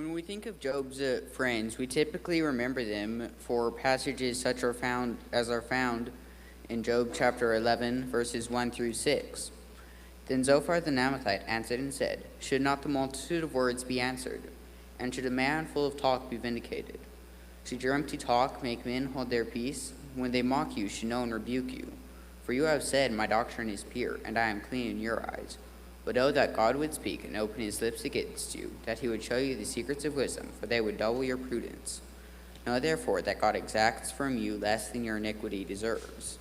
When we think of Job's friends, we typically remember them for passages such are found in Job chapter 11, verses 1 through 6. Then Zophar the Naamathite answered and said, "Should not the multitude of words be answered? And should a man full of talk be vindicated? Should your empty talk make men hold their peace? When they mock you, should no one rebuke you? For you have said, my doctrine is pure, and I am clean in your eyes. But oh, that God would speak and open his lips against you, that he would show you the secrets of wisdom, for they would double your prudence. Know therefore that God exacts from you less than your iniquity deserves."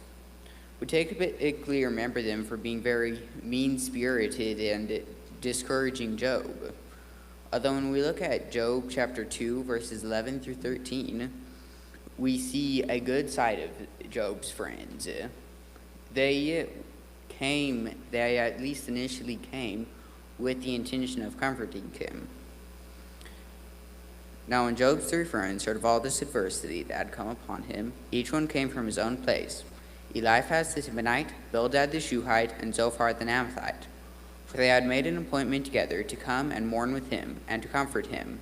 We typically remember them for being very mean-spirited and discouraging Job. Although when we look at Job chapter 2, verses 11 through 13, we see a good side of Job's friends. They at least initially came with the intention of comforting him. Now when Job's three friends heard of all this adversity that had come upon him, each one came from his own place: Eliphaz the Temanite, Bildad the Shuhite, and Zophar the Naamathite. For they had made an appointment together to come and mourn with him, and to comfort him.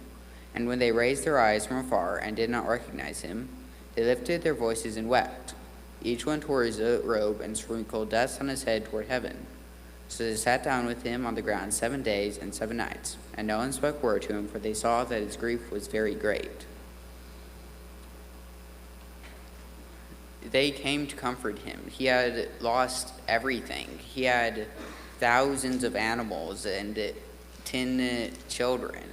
And when they raised their eyes from afar and did not recognize him, they lifted their voices and wept. Each one tore his robe and sprinkled dust on his head toward heaven. So they sat down with him on the ground 7 days and 7 nights, and no one spoke word to him, for they saw that his grief was very great. They came to comfort him. He had lost everything. He had thousands of animals and 10 children,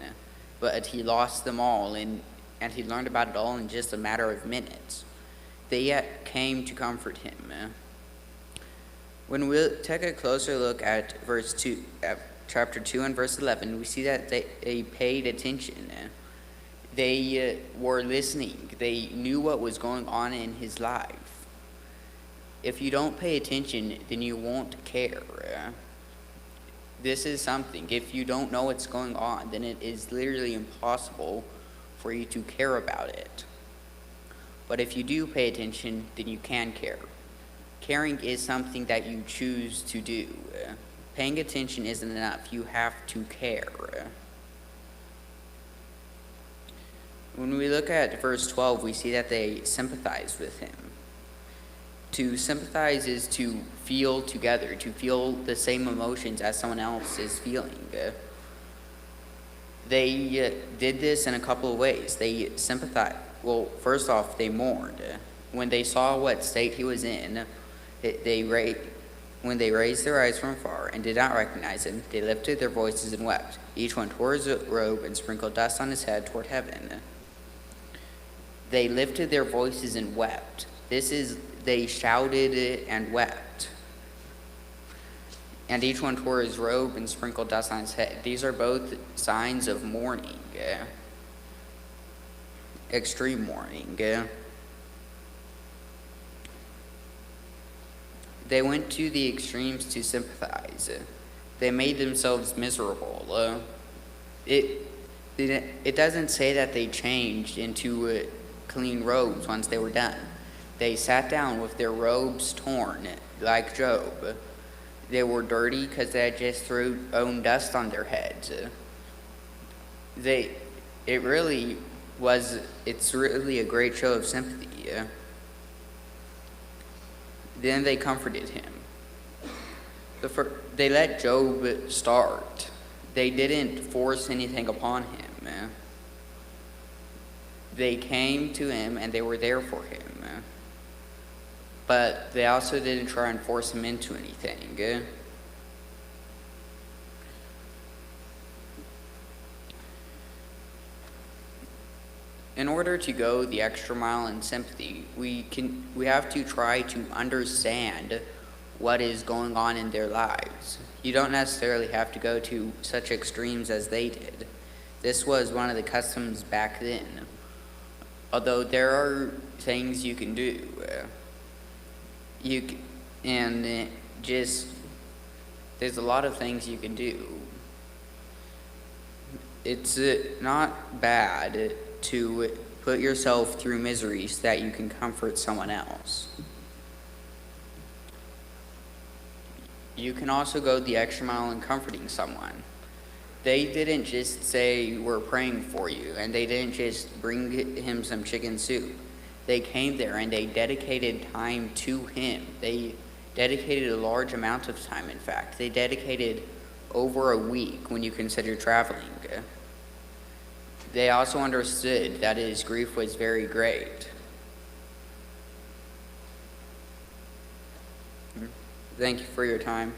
but he lost them all, and he learned about it all in just a matter of minutes. They yet came to comfort him. When we take a closer look at chapter 2 and verse 11, we see that they paid attention. They were listening. They knew what was going on in his life. If you don't pay attention, then you won't care. This is something. If you don't know what's going on, then it is literally impossible for you to care about it. But if you do pay attention, then you can care. Caring is something that you choose to do. Paying attention isn't enough. You have to care. When we look at verse 12, we see that they sympathized with him. To sympathize is to feel together, to feel the same emotions as someone else is feeling. They did this in a couple of ways. They sympathized. Well, first off, they mourned. When they saw what state he was in, when they raised their eyes from afar and did not recognize him, they lifted their voices and wept. Each one tore his robe and sprinkled dust on his head toward heaven. They lifted their voices and wept. They shouted and wept. And each one tore his robe and sprinkled dust on his head. These are both signs of mourning. Extreme mourning. They went to the extremes to sympathize. They made themselves miserable. It doesn't say that they changed into clean robes once they were done. They sat down with their robes torn, like Job. They were dirty because they had just thrown dust on their heads. It's really a great show of sympathy. Then they comforted him. They let Job start. They didn't force anything upon him. They came to him and they were there for him. But they also didn't try and force him into anything. In order to go the extra mile in sympathy, we have to try to understand what is going on in their lives. You don't necessarily have to go to such extremes as they did. This was one of the customs back then. Although there are things you can do. There's a lot of things you can do. It's not bad to put yourself through misery so that you can comfort someone else. You can also go the extra mile in comforting someone. They didn't just say, we're praying for you, and they didn't just bring him some chicken soup. They came there and they dedicated time to him. They dedicated a large amount of time, in fact. They dedicated over a week when you consider traveling. They also understood that his grief was very great. Thank you for your time.